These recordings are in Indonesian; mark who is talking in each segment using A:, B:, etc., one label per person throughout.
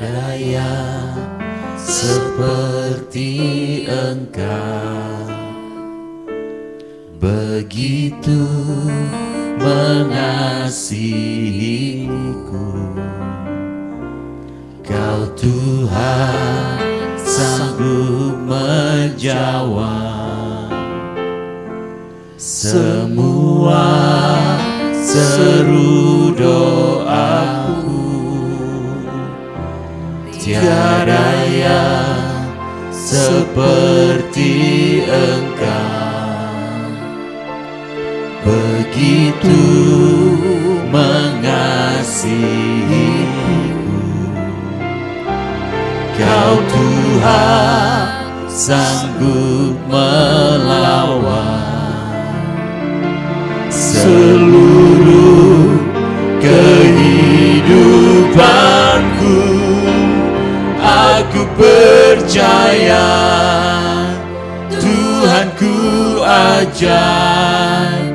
A: Tiada yang seperti Engkau, begitu mengasihiku. Kau Tuhan sanggup menjawab semua seru doaku. Tiada yang seperti Engkau, begitu mengasihiku. Kau Tuhan sanggup melawan seluruh kehidupanku. Aku percaya Tuhanku ajaib,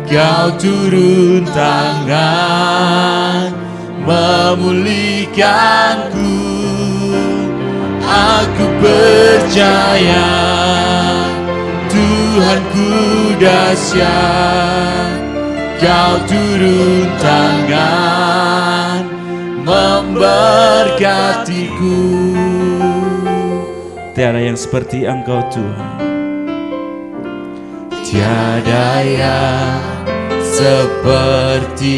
A: Kau turun tangan memulihkanku. Aku percaya Tuhanku dahsyat, Kau turun tangan memberkatiku.
B: Tiada yang seperti Engkau Tuhan,
A: tiada yang seperti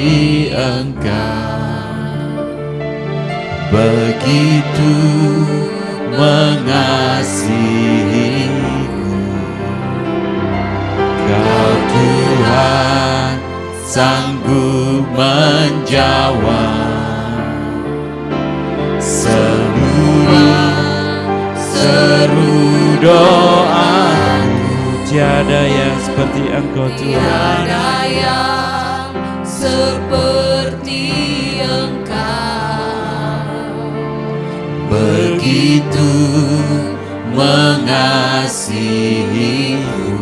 A: Engkau, begitu mengasihiku. Kau Tuhan sanggup menjawab seluruh seru doaku.
B: tiada yang seperti Engkau Tuhan,
C: Tiada yang seperti Engkau,
A: begitu mengasihiku.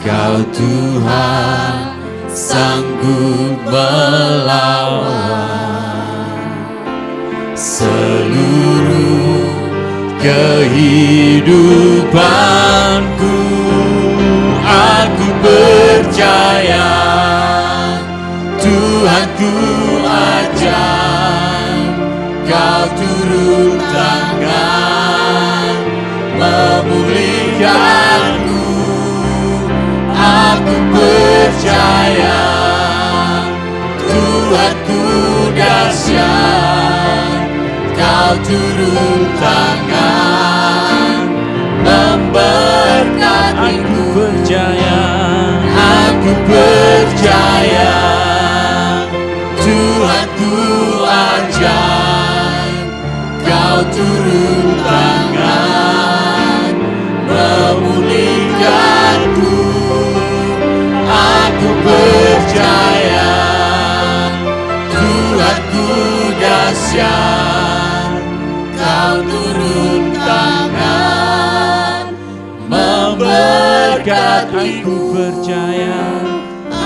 A: Kau Tuhan sanggup melawan seluruh kehidupanku. Aku percaya Tuhanku ajaib, Kau turun tangan memulihkanku. Aku percaya Tuhanku dahsyat, Kau turun tangan memberkatiku.
B: aku percaya
A: Aku percaya Tuhanku ajaib, Kau turun tangan memulihkanku. Aku percaya Tuhanku dahsyat, Kau turun tangan memberkatiku.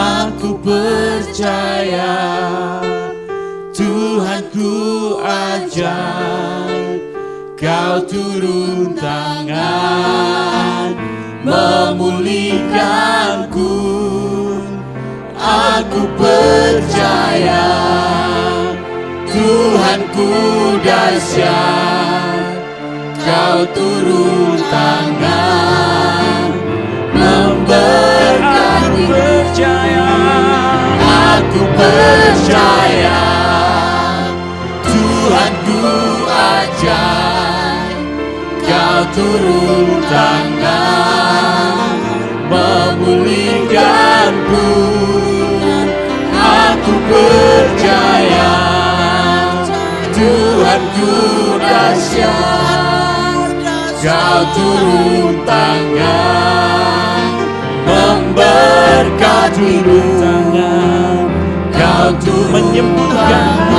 A: Aku percaya Tuhanku ajaib, Kau turun tangan memulihkanku. Aku percaya Tuhanku dahsyat, Kau turun tangan memberkatiku. Aku percaya Tuhanku ajaib, Kau turun tangan memulihkanku. Aku percaya Tuhanku dahsyat, Kau turun tangan memberkatiku. Kau turun
B: menyembuhkan,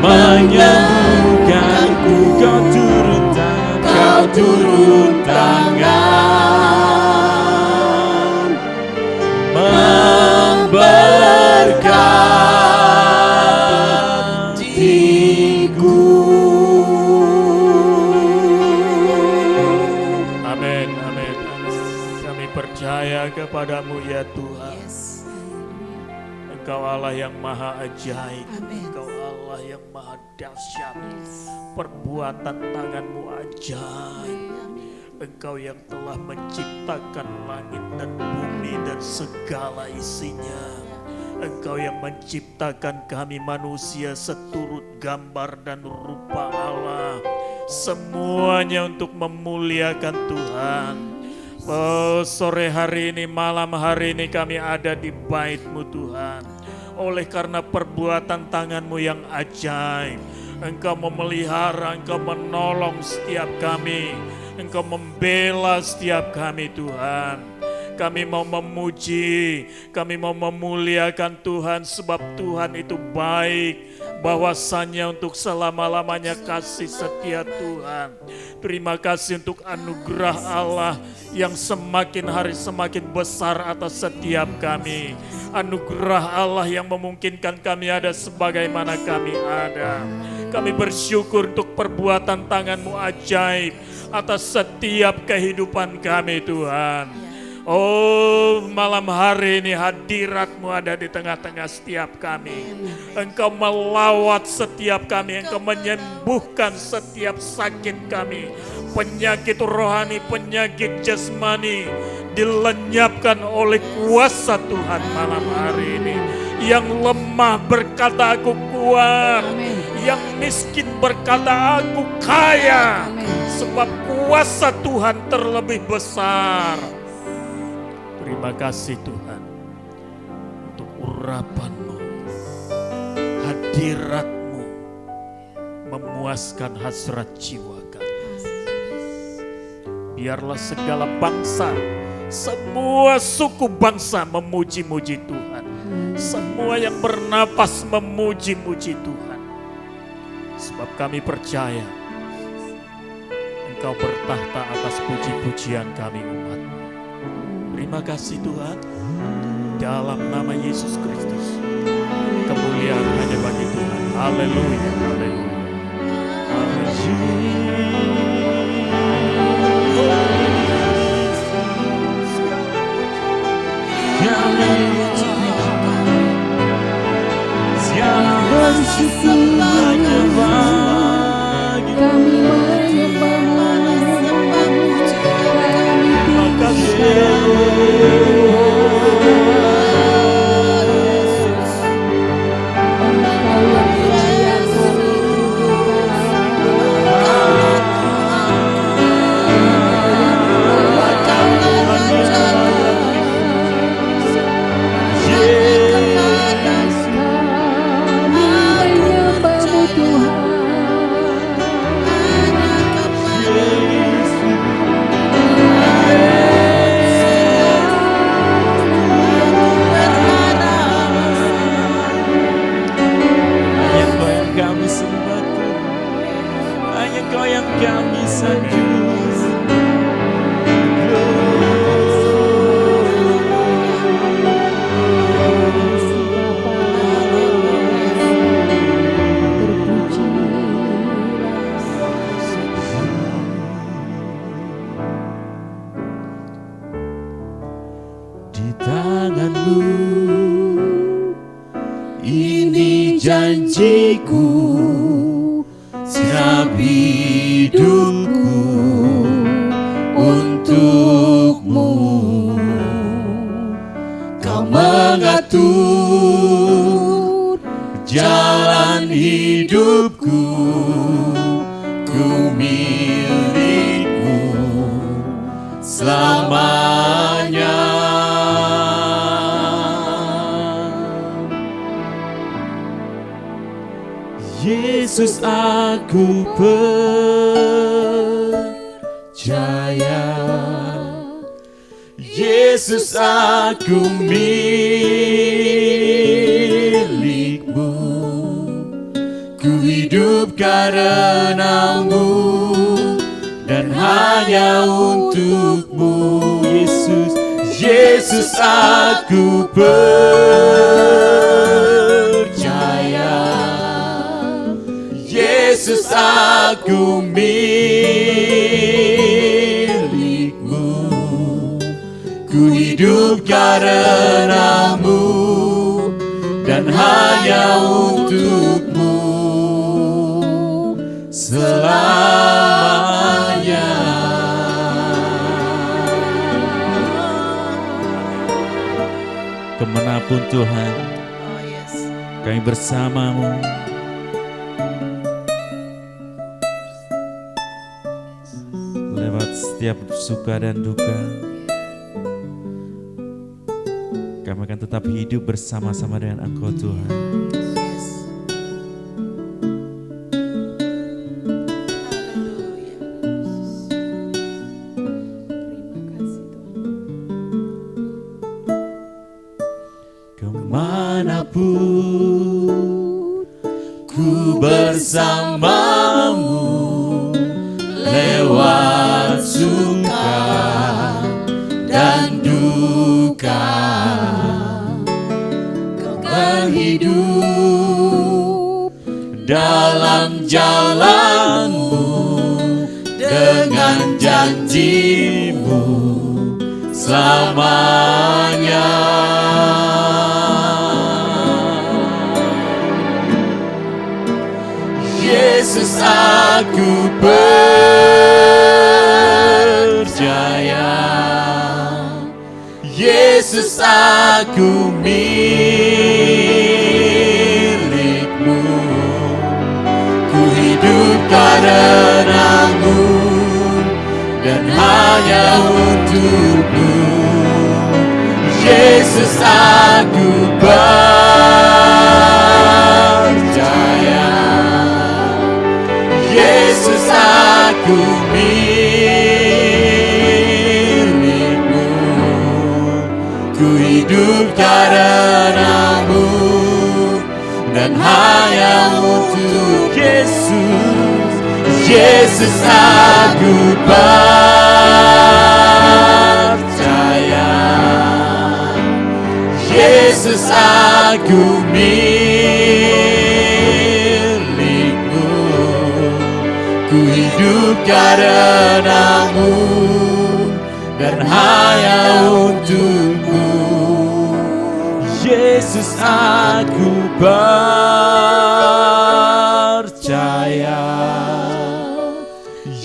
B: menyembuhkanku. Kau turun tangan,
A: Kau turun tangan memberkati. kepadamu ya Tuhan.
C: Yes.
A: Engkau Allah yang maha ajaib.
C: Amin.
A: Engkau Allah yang maha dahsyat. Perbuatan tanganmu ajaib. Engkau yang telah menciptakan langit dan bumi dan segala isinya. Engkau yang menciptakan kami manusia seturut gambar dan rupa Allah. Semuanya untuk memuliakan Tuhan. Oh, sore hari ini, malam hari ini kami ada di bait-Mu Tuhan. Oleh karena perbuatan tangan-Mu yang ajaib, Engkau memelihara, Engkau menolong setiap kami. Engkau membela setiap kami Tuhan. Kami mau memuji, kami mau memuliakan Tuhan sebab Tuhan itu baik. Bahwasannya untuk selama-lamanya kasih setia Tuhan. Terima kasih untuk anugerah Allah yang semakin hari semakin besar atas setiap kami. Anugerah Allah yang memungkinkan kami ada sebagaimana kami ada. Kami bersyukur untuk perbuatan tangan-Mu ajaib atas setiap kehidupan kami Tuhan. Oh, malam hari ini hadirat-Mu ada di tengah-tengah setiap kami. Engkau melawat setiap kami, Engkau menyembuhkan setiap sakit kami. Penyakit rohani, penyakit jasmani dilenyapkan oleh kuasa Tuhan malam hari ini. Yang lemah berkata aku kuat, yang miskin berkata aku kaya. Sebab kuasa Tuhan terlebih besar. Terima kasih Tuhan untuk urapan-Mu, hadirat-Mu memuaskan hasrat jiwa kami. Biarlah segala bangsa, semua suku bangsa memuji-muji Tuhan. Semua yang bernapas memuji-muji Tuhan. Sebab kami percaya Engkau bertahta atas puji-pujian kami umat-Mu. Terima kasih Tuhan, dalam nama Yesus Kristus, kemuliaan hanya bagi Tuhan. Haleluya, haleluya.
B: Janjiku setiap hidupku untuk-Mu. Kau mengatur jalan hidupku, ku milik-Mu selamanya. Yesus, aku percaya. Yesus, aku milik-Mu. Ku hidup karena-Mu dan hanya untuk-Mu. Yesus, Yesus, aku percaya. Yesus, aku milik-Mu. Ku hidup karena-Mu dan hanya untuk-Mu selamanya. Kemanapun Tuhan, kami bersama-Mu. Lewat setiap suka dan duka, kami akan tetap hidup bersama-sama dengan Engkau Tuhan. Kemanapun ku bersama-Mu, lewat suka dan duka, Kau kan hidup dalam jalan-Mu dengan janji-Mu selamanya. Yesus, aku percaya. Yesus, aku milik-Mu. Ku hidup karena-Mu dan hanya untuk-Mu. Yesus, aku percaya. Yesus, aku milik-Mu. Ku hidup karena-Mu dan hanya untuk Yesus. Yesus, aku percaya. Yesus, aku milik-Mu. Ku hidup karena-Mu dan hanya untuk-Mu. Yesus, aku percaya.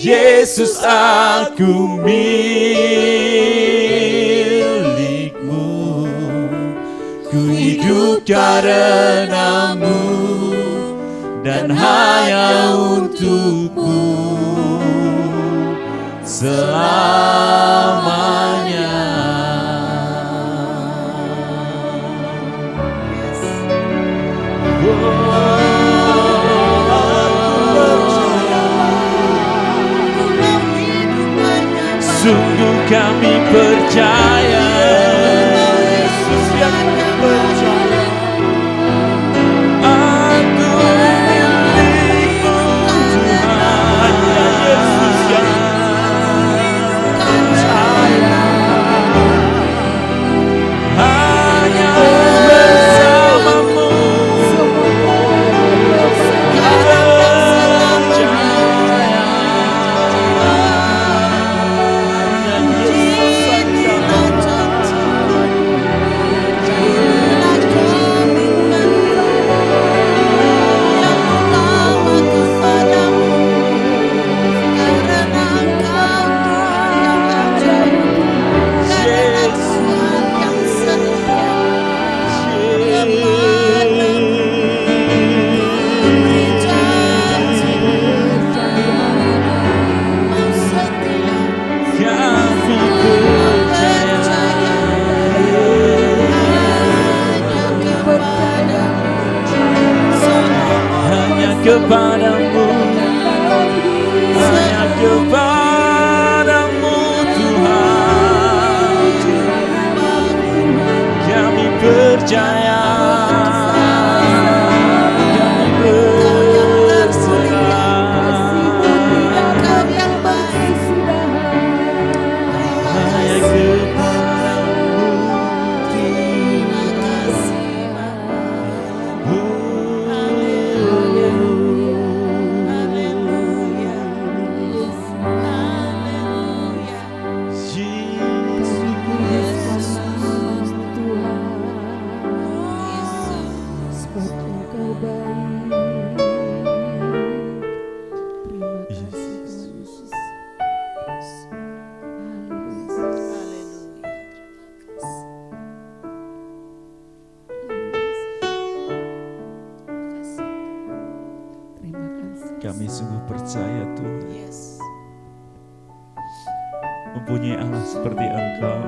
B: Yesus, aku milik-Mu. Ku hidup karena-Mu dan hanya untuk-Mu selamanya. Sungguh kami percaya. Yesus yang percaya. Aku milik-Mu Tuhan. Yesus yang percaya. Hanya bersama-Mu kepadamu, hanya kepadamu Tuhan. Kami percaya, kami berserah. Hanya kepadamu, terima kasih. Kami sungguh percaya Tuhan,
C: Yes.
B: mempunyai Allah seperti Engkau.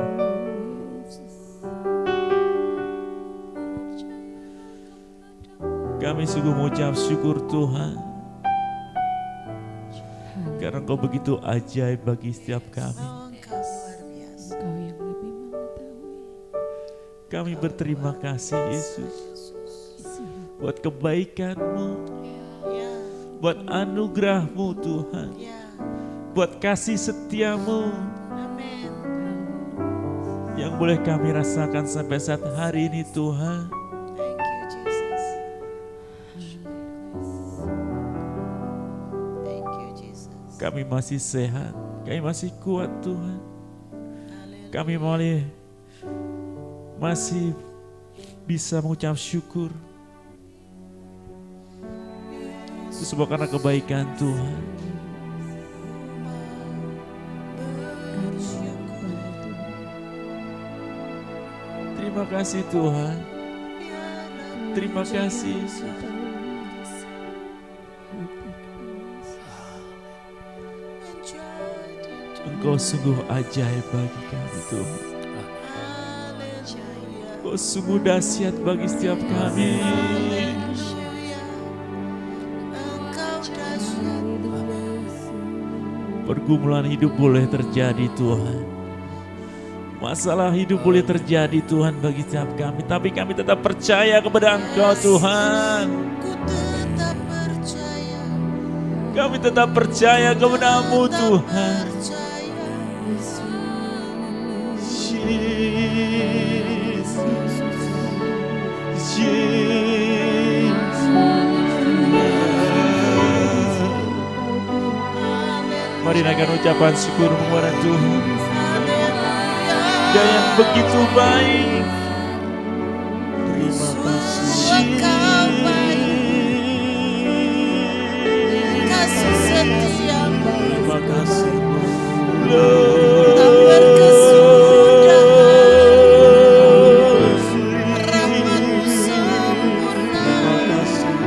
B: Kami sungguh mengucap syukur Tuhan, karena Engkau begitu ajaib bagi setiap kami.
C: Oh, Engkau luar biasa.
D: Engkau yang lebih mengetahui.
B: Kami berterima kasih Yesus buat kebaikan-Mu,
C: Ya,
B: buat anugerah-Mu Tuhan,
C: ya.
B: buat kasih setia-Mu
C: Amin.
B: yang boleh kami rasakan sampai saat hari ini Tuhan.
C: Thank you, Jesus. Thank you, Jesus.
B: Kami masih sehat, kami masih kuat Tuhan.
C: Haleluya.
B: Kami masih bisa mengucap syukur. Itu semua karena kebaikan Tuhan. Terima kasih Tuhan. Terima kasih. Engkau sungguh ajaib bagi kami Tuhan. Engkau sungguh dahsyat bagi setiap kami. Pergumulan hidup boleh terjadi Tuhan. Masalah hidup boleh terjadi Tuhan bagi setiap kami. Tapi kami tetap percaya kepada Engkau Tuhan. Kami tetap percaya kepada-Mu Tuhan. Mari naikkan ucapan syukur kepada Tuhan. Dia yang begitu baik. Terima kasih.
C: Kasih setiamu
B: Terima kasih.
C: tak berkesudahan, rahmat-Mu sempurna.
B: Terima kasih.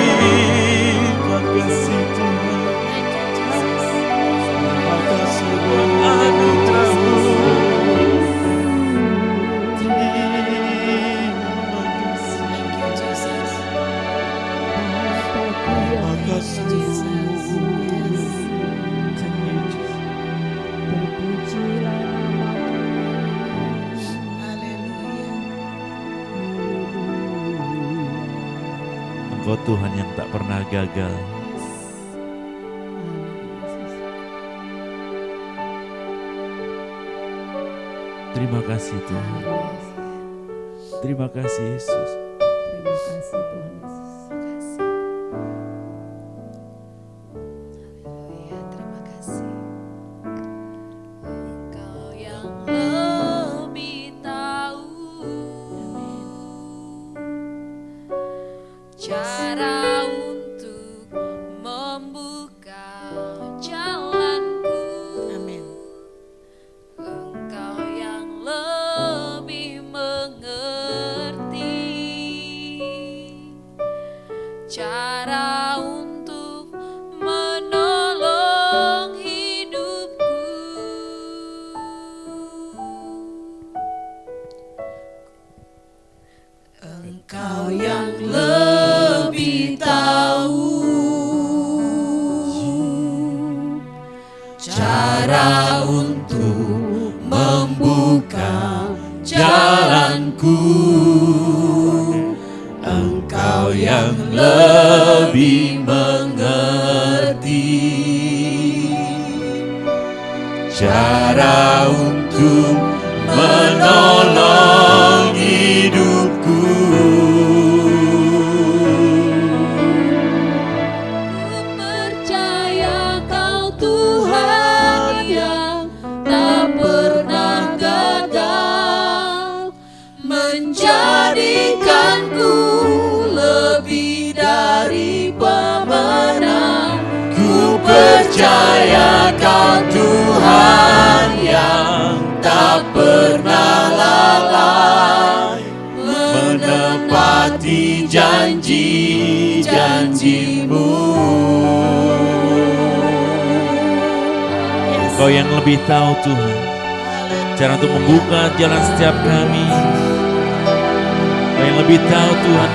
B: Terima kasih Tuhan. Terima kasih buat anugerah-Mu. Terima kasih.
C: Thank you, Jesus.
B: Terima kasih.
D: Terpujilah nama-Mu.
C: Haleluya.
B: Engkau Tuhan yang tak pernah gagal. Terima kasih Tuhan. Terima kasih Yesus.
D: Terima kasih Tuhan Yesus.
C: Haleluya, terima kasih. Engkau yang lebih tahu cara untuk membuka jalanku. Amin. Engkau yang lebih mengerti cara untuk menolong hidupku. Engkau yang lebih tahu cara untuk membuka jalanku. Engkau yang lebih mengerti cara untuk menolong hidupku. Ku percaya Kau Tuhan yang tak pernah gagal, menjadikanku lebih dari pemenang. Ku percaya Kau Tuhan yang tak pernah lalai, menepati janji janji-Mu.
B: Engkau yang lebih tahu Tuhan cara untuk membuka jalan setiap kami. Engkau yang lebih tahu Tuhan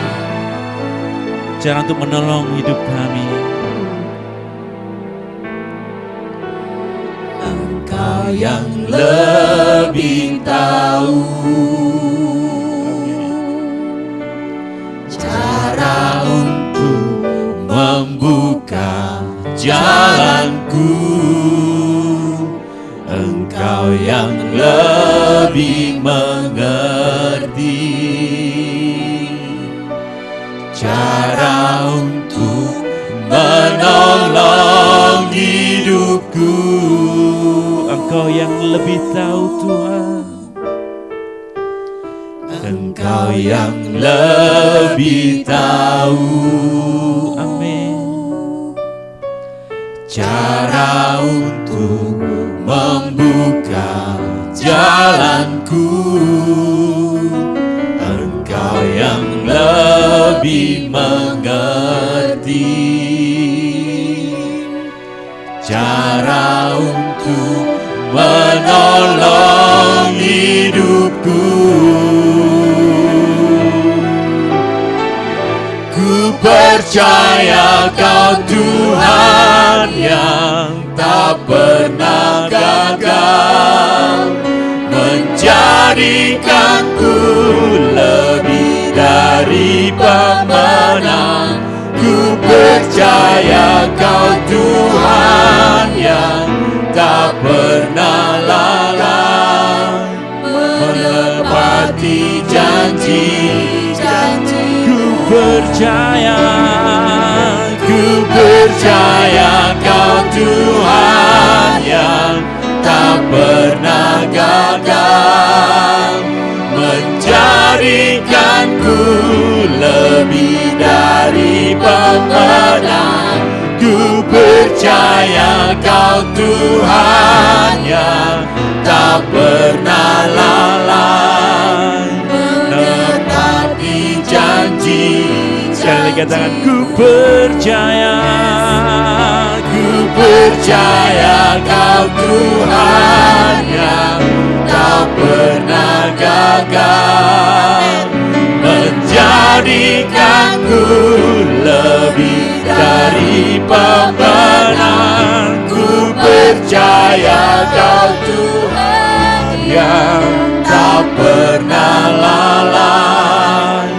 B: cara untuk menolong hidup kami.
C: Engkau yang lebih tahu cara untuk membuka jalanku. Engkau yang lebih mengerti cara untuk menolong hidupku.
B: Engkau yang lebih tahu Tuhan.
C: Engkau yang lebih tahu.
B: Amin.
C: Cara untuk membuka jalanku. Engkau yang lebih mengerti cara untuk menolong hidupku. Ku percaya Kau Tuhan yang tak pernah gagal, menjadikanku lebih dari pemenang. Ku percaya Kau Tuhan yang tak pernah lalai, menepati janji-janji. Ku percaya Kau Tuhan yang tak pernah gagal, menjadikanku lebih dari pemenang. Ku percaya Kau Tuhan yang tak pernah lalai, menepati janji. Sekali lagi katakan, ku percaya Kau Tuhan yang tak pernah gagal, menjadikanku lebih dari pemenang. Ku percaya Kau Tuhan yang tak pernah lalai,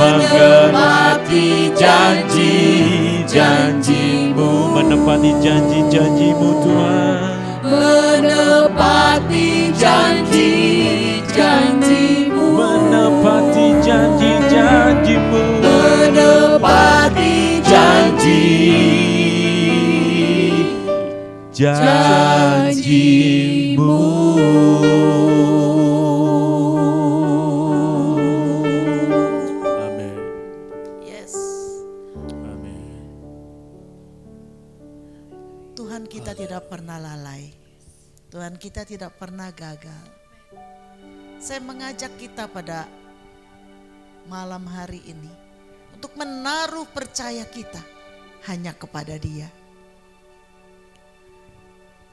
C: menepati janji-janji-Mu.
B: Menepati janji-janji-Mu Tuhan.
C: Menepati janji-janji-Mu.
B: Menepati janji-janji-Mu.
C: Menepati janji-janji-Mu.
A: Amin.
C: Yes.
A: Amin.
C: Tuhan kita tidak pernah lalai. Tuhan kita tidak pernah gagal. Saya mengajak kita pada malam hari ini untuk menaruh percaya kita hanya kepada Dia.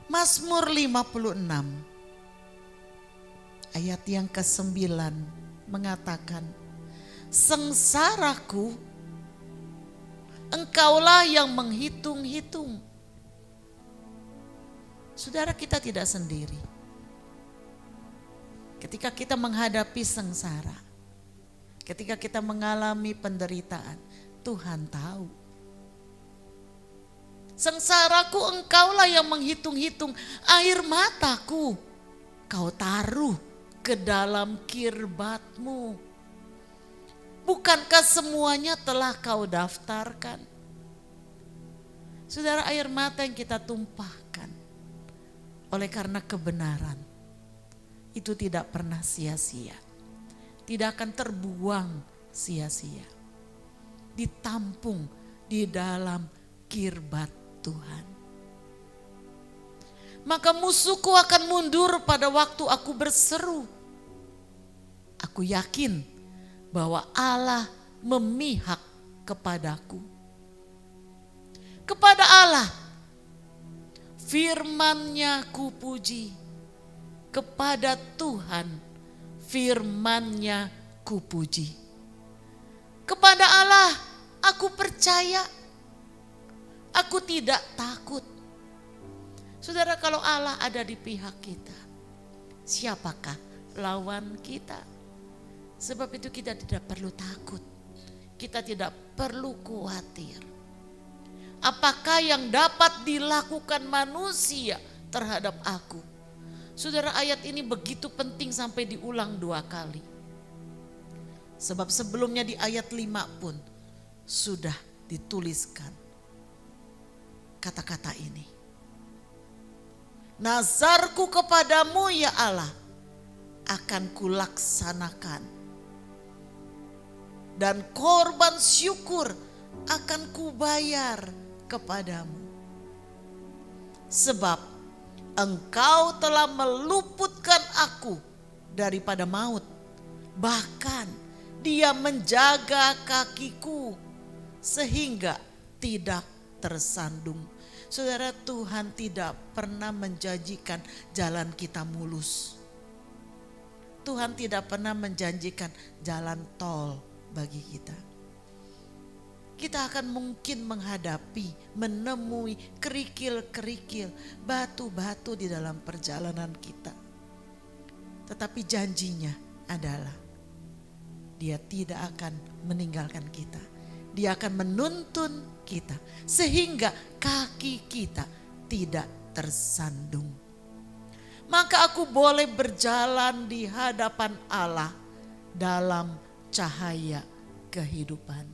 C: Mazmur 56 ayat yang ke-9 mengatakan, sengsaraku Engkaulah yang menghitung-hitung. Saudara, kita tidak sendiri. Ketika kita menghadapi sengsara, ketika kita mengalami penderitaan, Tuhan tahu. Sengsaraku Engkaulah yang menghitung-hitung, air mataku Kau taruh ke dalam kirbat-Mu. Bukankah semuanya telah Kau daftarkan? Saudara, air mata yang kita tumpahkan oleh karena kebenaran itu tidak pernah sia-sia, tidak akan terbuang sia-sia, ditampung di dalam kirbat Tuhan. Maka musuhku akan mundur pada waktu aku berseru. Aku yakin bahwa Allah memihak kepadaku. Kepada Allah firman-Nya kupuji. Kepada Tuhan firman-Nya kupuji. Kepada Allah aku percaya. Aku tidak takut. Saudara, kalau Allah ada di pihak kita, siapakah lawan kita? Sebab itu kita tidak perlu takut. Kita tidak perlu khawatir. Apakah yang dapat dilakukan manusia terhadap aku? Saudara, ayat ini begitu penting sampai diulang 2 kali. Sebab sebelumnya di ayat 5 pun sudah dituliskan kata-kata ini. Nazarku kepadamu ya Allah akan kulaksanakan. Dan korban syukur akan kubayar kepadamu. Sebab Engkau telah meluputkan aku daripada maut. Bahkan Dia menjaga kakiku sehingga tidak tersandung. Saudara, Tuhan tidak pernah menjanjikan jalan kita mulus. Tuhan tidak pernah menjanjikan jalan tol bagi kita. Kita akan mungkin menghadapi, menemui kerikil-kerikil, batu-batu di dalam perjalanan kita. Tetapi janjinya adalah Dia tidak akan meninggalkan kita. Dia akan menuntun kita sehingga kaki kita tidak tersandung. Maka aku boleh berjalan di hadapan Allah dalam cahaya kehidupan.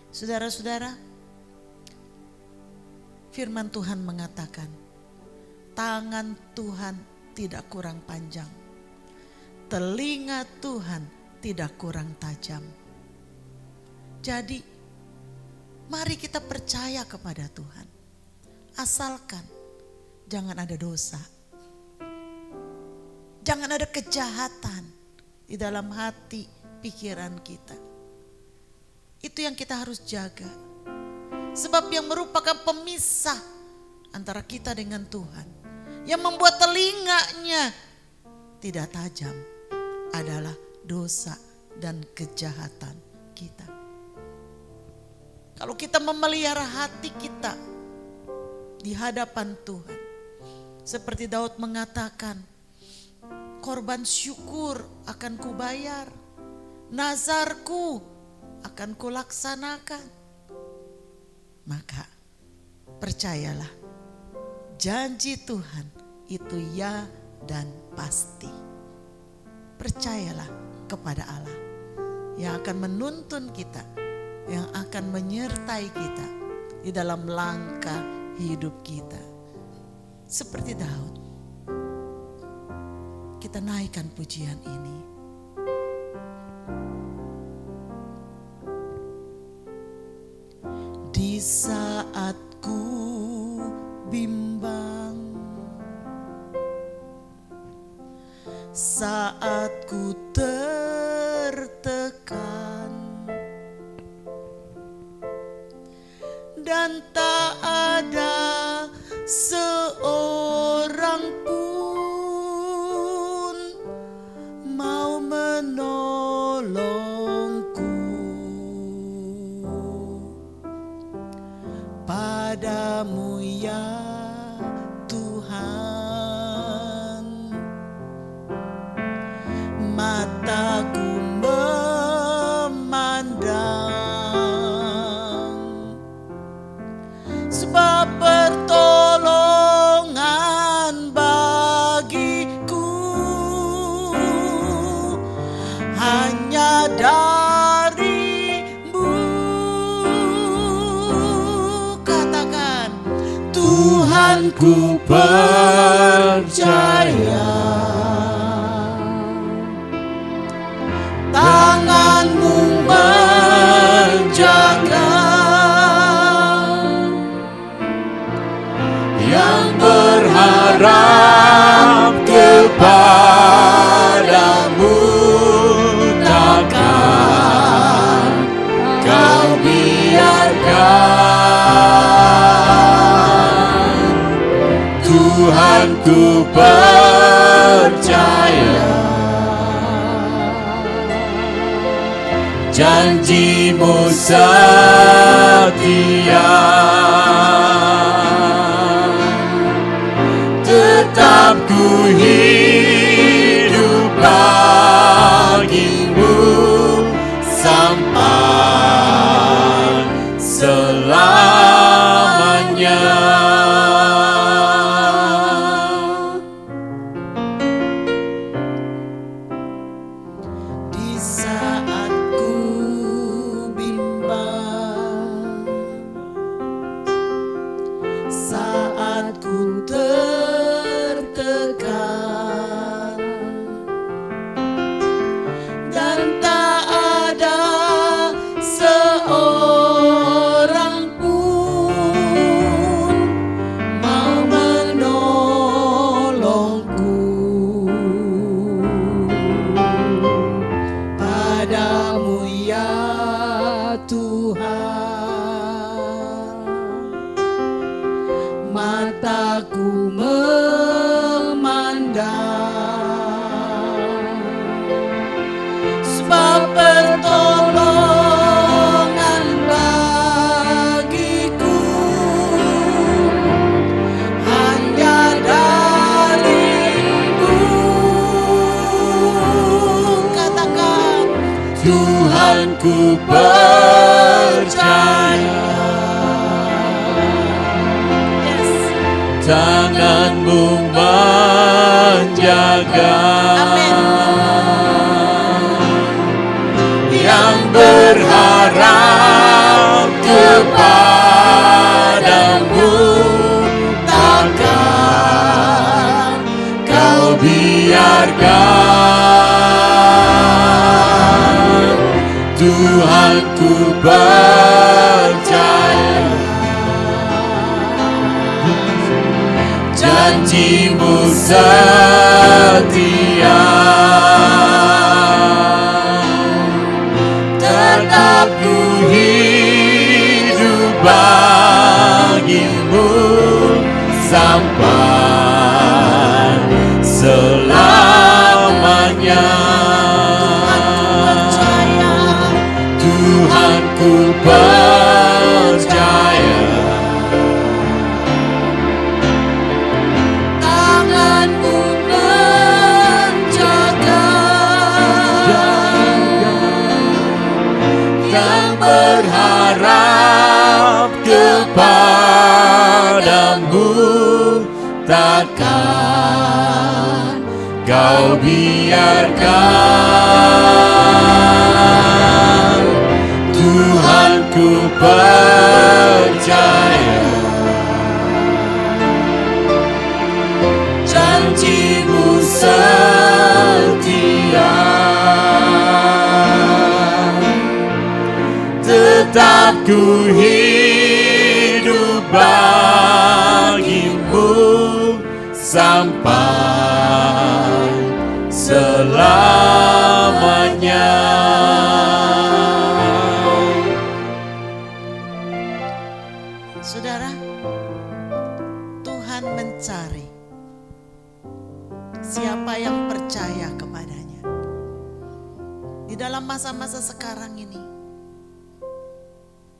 C: Saudara-saudara, firman Tuhan mengatakan, tangan Tuhan tidak kurang panjang, telinga Tuhan tidak kurang tajam. Jadi, mari kita percaya kepada Tuhan. Asalkan jangan ada dosa, jangan ada kejahatan di dalam hati pikiran kita. Itu yang kita harus jaga. Sebab yang merupakan pemisah antara kita dengan Tuhan, yang membuat telinganya tidak tajam, adalah dosa dan kejahatan kita. Kalau kita memelihara hati kita di hadapan Tuhan, seperti Daud mengatakan, korban syukur akan kubayar, nazarku akan kulaksanakan. Maka percayalah, janji Tuhan itu ya dan pasti. Percayalah kepada Allah yang akan menuntun kita, yang akan menyertai kita di dalam langkah hidup kita. Seperti Daud, kita naikkan pujian ini. Di saat ku bimbang, saat ku tertekan, dan tak ada seorang pun mau menolongku. Padamu ya Tuhan, mataku memandang, sebab pertolongan bagiku hanya dari-Mu. Katakan, Tuhan ku percaya, tangan-Mu menjaga, yang berharap kepadamu takkan Kau biarkan.
B: percaya janji-Mu setia, tetap ku hidup bagi-Mu sampai selamanya.
C: Di saat ku bimbang, saat ku tertekan, dan tak ada seorang pun mau menolongku. Padamu ya Tuhan, mataku memandang, sebab pertolongan bagiku hanya dari-Mu. Katakan,
B: Tuhan ku percaya,
C: yes.
B: tangan-Mu menjaga.
C: Amin.
B: Yang berharap kepadamu, takkan Kau biarkan. Tuhan ku percaya janji-Mu setia, tetap ku hidup bagi-Mu sampai selamanya. Tuhan ku percaya,
C: Tangan-Mu menjaga,
B: yang berharap kepadamu, takkan Kau biarkan. Tuhan ku percaya janji-Mu setia, tetap ku hidup bagi-Mu sampai selamanya.
C: Saudara, Tuhan mencari siapa yang percaya kepadanya. Di dalam masa-masa sekarang ini,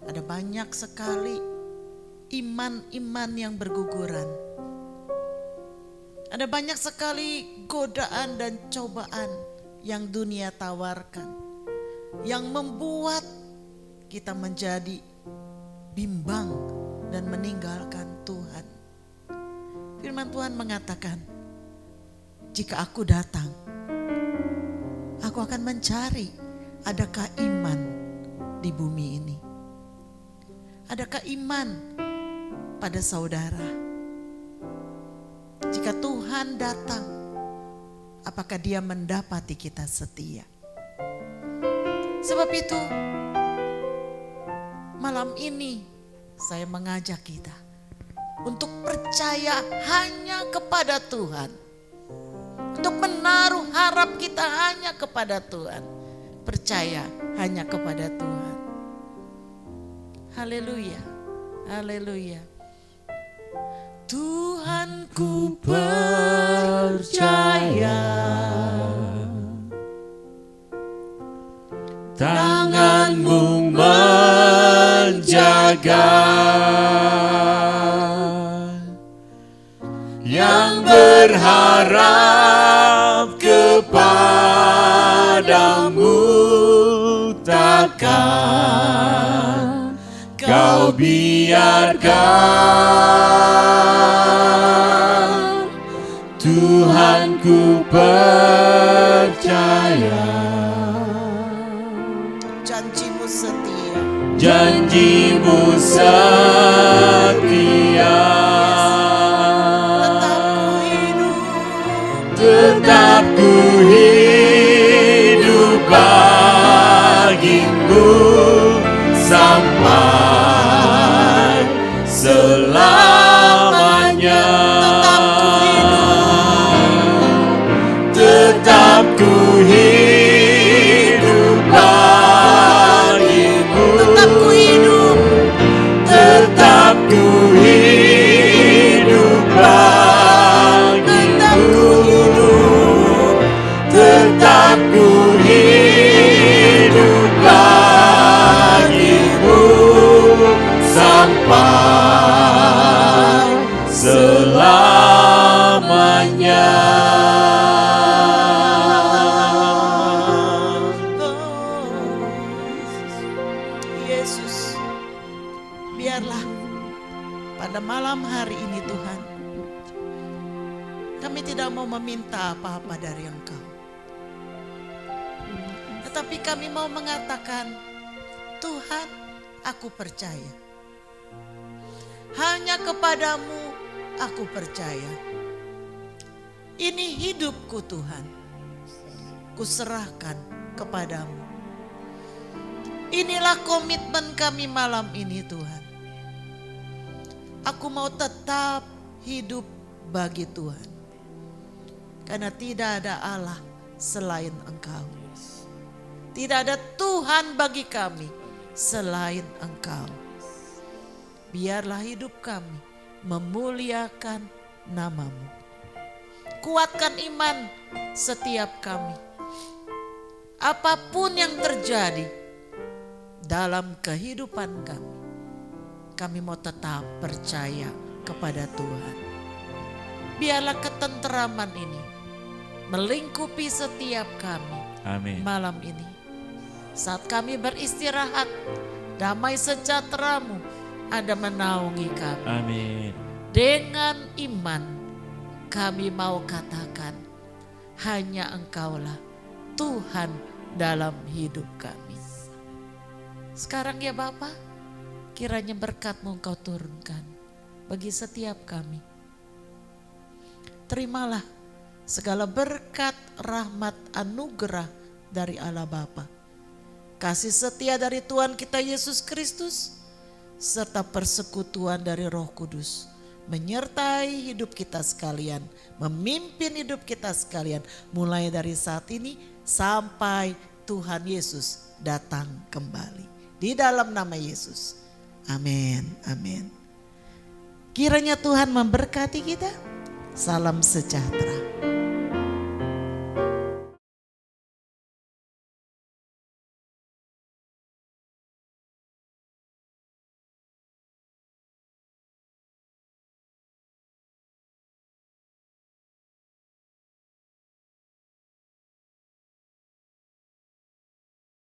C: ada banyak sekali iman-iman yang berguguran. Ada banyak sekali godaan dan cobaan yang dunia tawarkan, yang membuat kita menjadi bimbang dan meninggalkan Tuhan. Firman Tuhan mengatakan, jika aku datang, aku akan mencari adakah iman di bumi ini. Adakah iman pada saudara? Jika Tuhan datang, apakah Dia mendapati kita setia? Sebab itu, malam ini saya mengajak kita untuk percaya hanya kepada Tuhan. Untuk menaruh harap kita hanya kepada Tuhan. Percaya hanya kepada Tuhan. Haleluya, haleluya. Tuhan ku percaya,
B: tangan-Mu menjaga, yang berharap kepadamu takkan Kau biarkan. Tuhan ku percaya,
C: janji-Mu setia.
B: janji-Mu setia, tetap ku hidup bagimu sampai selamanya. Tetap ku hidup bagimu,
C: Tetap ku hidup,
B: tetap ku hidup bagimu, tetap ku hidup bagimu sampai selamanya.
C: Yesus, biarlah pada malam hari ini Tuhan, kami tidak mau meminta apa-apa dari Engkau, tetapi kami mau mengatakan, Tuhan, aku percaya. Hanya kepadamu aku percaya. Ini hidupku Tuhan, kuserahkan kepadamu. Inilah komitmen kami malam ini Tuhan. Aku mau tetap hidup bagi Tuhan. Karena tidak ada Allah selain Engkau. Tidak ada Tuhan bagi kami selain Engkau. Biarlah hidup kami memuliakan nama-Mu. Kuatkan iman setiap kami. Apapun yang terjadi dalam kehidupan kami mau tetap percaya kepada Tuhan. Biarlah ketenteraman ini melingkupi setiap kami.
B: Amin.
C: Malam ini, saat kami beristirahat, damai sejahtera-Mu ada menaungi kami.
B: Amin.
C: Dengan iman kami mau katakan, hanya Engkaulah Tuhan dalam hidup kami. Sekarang ya Bapa, kiranya berkat-Mu Engkau turunkan bagi setiap kami. Terimalah segala berkat, rahmat, anugerah dari Allah Bapa, kasih setia dari Tuhan kita Yesus Kristus, serta persekutuan dari Roh Kudus menyertai hidup kita sekalian, memimpin hidup kita sekalian mulai dari saat ini sampai Tuhan Yesus datang kembali. Di dalam nama Yesus. Amin. Amin. Kiranya Tuhan memberkati kita. Salam sejahtera.